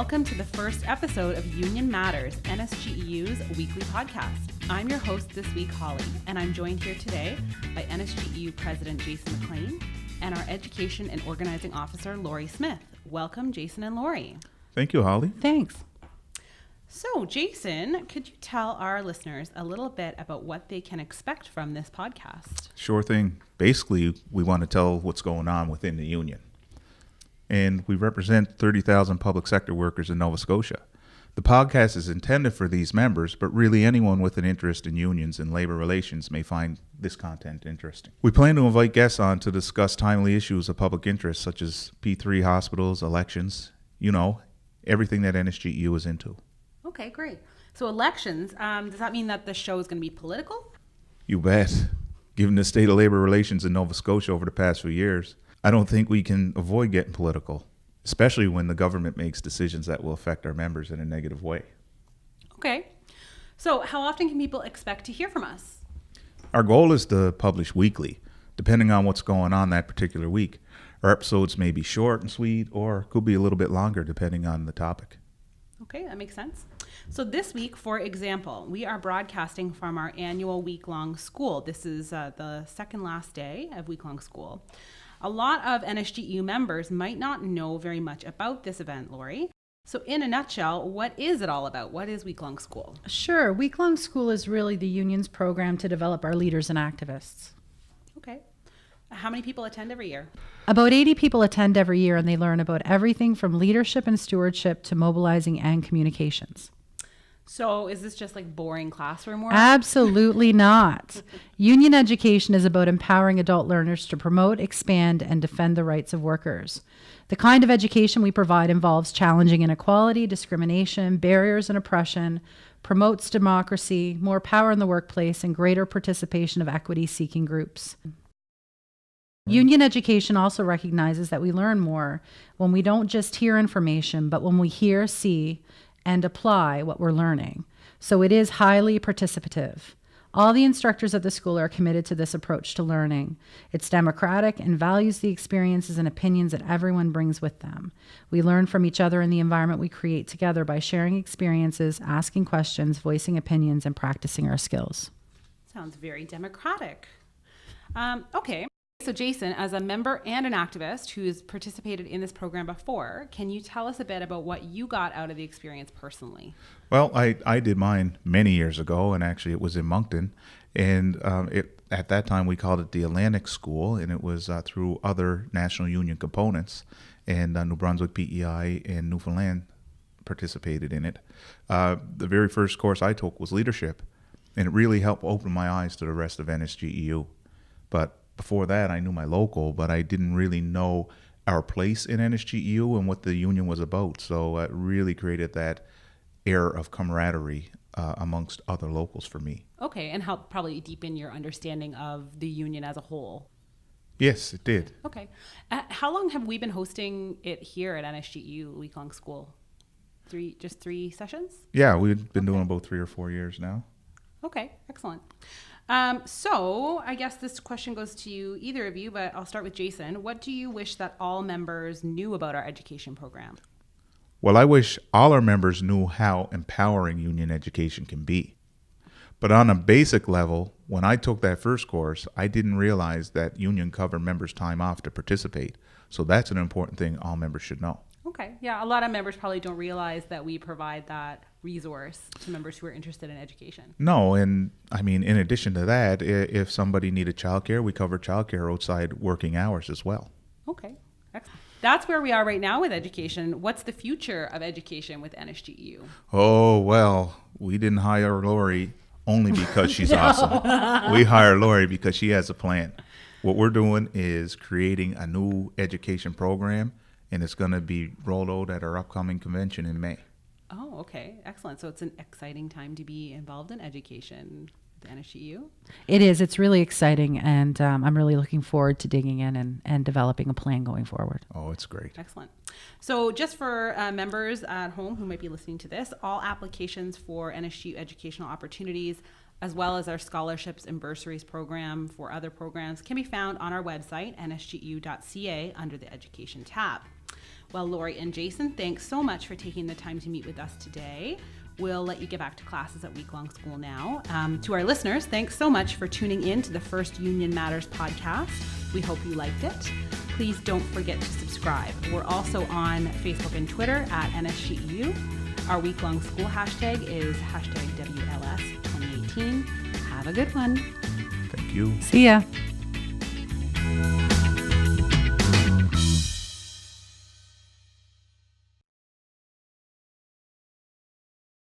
welcome to the first episode of Union Matters, NSGEU's weekly podcast. I'm your host this week, Holly, and I'm joined here today by NSGEU President Jason MacLean and our Education and Organizing Officer, Lori Smith. Welcome, Jason and Lori. Thank you, Holly. Thanks. So, Jason, could you tell our listeners a little bit about what they can expect from this podcast? Sure thing. Basically, we want to tell what's going on within the union. And we represent 30,000 public sector workers in Nova Scotia. The podcast is intended for these members, but really anyone with an interest in unions and labor relations may find this content interesting. We plan to invite guests on to discuss timely issues of public interest, such as P3 hospitals, elections, everything that NSGEU is into. Okay, great. So elections, does that mean that the show is going to be political? You bet. Given the state of labor relations in Nova Scotia over the past few years, I don't think we can avoid getting political, especially when the government makes decisions that will affect our members in a negative way. Okay. So how often can people expect to hear from us? Our goal is to publish weekly, depending on what's going on that particular week. Our episodes may be short and sweet, or could be a little bit longer depending on the topic. Okay, that makes sense. So this week, for example, we are broadcasting from our annual week-long school. This is the second last day of week-long school. A lot of NSGEU members might not know very much about this event, Lori. So in a nutshell, what is it all about? What is week-long school? Sure. Week-long school is really the union's program to develop our leaders and activists. Okay. How many people attend every year? About 80 people attend every year, and they learn about everything from leadership and stewardship to mobilizing and communications. So is this just like boring classroom work? Absolutely not. Union education is about empowering adult learners to promote, expand, and defend the rights of workers. The kind of education we provide involves challenging inequality, discrimination, barriers, and oppression, promotes democracy, more power in the workplace, and greater participation of equity-seeking groups. Union education also recognizes that we learn more when we don't just hear information, but when we hear, see, and apply what we're learning. So it is highly participative. All the instructors at the school are committed to this approach to learning. It's democratic and values the experiences and opinions that everyone brings with them. We learn from each other in the environment we create together by sharing experiences, asking questions, voicing opinions, and practicing our skills. Sounds very democratic. Okay. So Jason, as a member and an activist who's participated in this program before, can you tell us a bit about what you got out of the experience personally? Well, I did mine many years ago, and actually it was in Moncton. And at that time we called it the Atlantic School, and it was through other national union components. And New Brunswick, PEI, and Newfoundland participated in it. The very first course I took was leadership, and it really helped open my eyes to the rest of NSGEU. But before that, I knew my local, but I didn't really know our place in NSGEU and what the union was about. So it really created that air of camaraderie amongst other locals for me. Okay, and helped probably deepen your understanding of the union as a whole. Yes, it did. Okay. How long have we been hosting it here at NSGEU week-long school? Just three sessions? Yeah, we've been doing about 3 or 4 years now. Okay, excellent. So I guess this question goes to you, either of you, but I'll start with Jason. What do you wish that all members knew about our education program? Well, I wish all our members knew how empowering union education can be. But on a basic level, when I took that first course, I didn't realize that union covered members' time off to participate. So that's an important thing all members should know. Okay. Yeah, a lot of members probably don't realize that we provide that resource to members who are interested in education. No, and I mean, in addition to that, if somebody needed childcare, we cover childcare outside working hours as well. Okay. Excellent. That's where we are right now with education. What's the future of education with NSGEU? Oh, well, we didn't hire Lori only because she's awesome. We hired Lori because she has a plan. What we're doing is creating a new education program, and it's going to be rolled out at our upcoming convention in May. Oh, okay. Excellent. So it's an exciting time to be involved in education with NSGEU. It is. It's really exciting, and I'm really looking forward to digging in and developing a plan going forward. Oh, it's great. Excellent. So just for members at home who might be listening to this, all applications for NSGEU educational opportunities, as well as our scholarships and bursaries program for other programs, can be found on our website, nsgeu.ca, under the Education tab. Well, Lori and Jason, thanks so much for taking the time to meet with us today. We'll let you get back to classes at Week Long School now. To our listeners, thanks so much for tuning in to the first Union Matters podcast. We hope you liked it. Please don't forget to subscribe. We're also on Facebook and Twitter at NSGEU. Our Week Long School hashtag is #WLS2018. Have a good one. Thank you. See ya.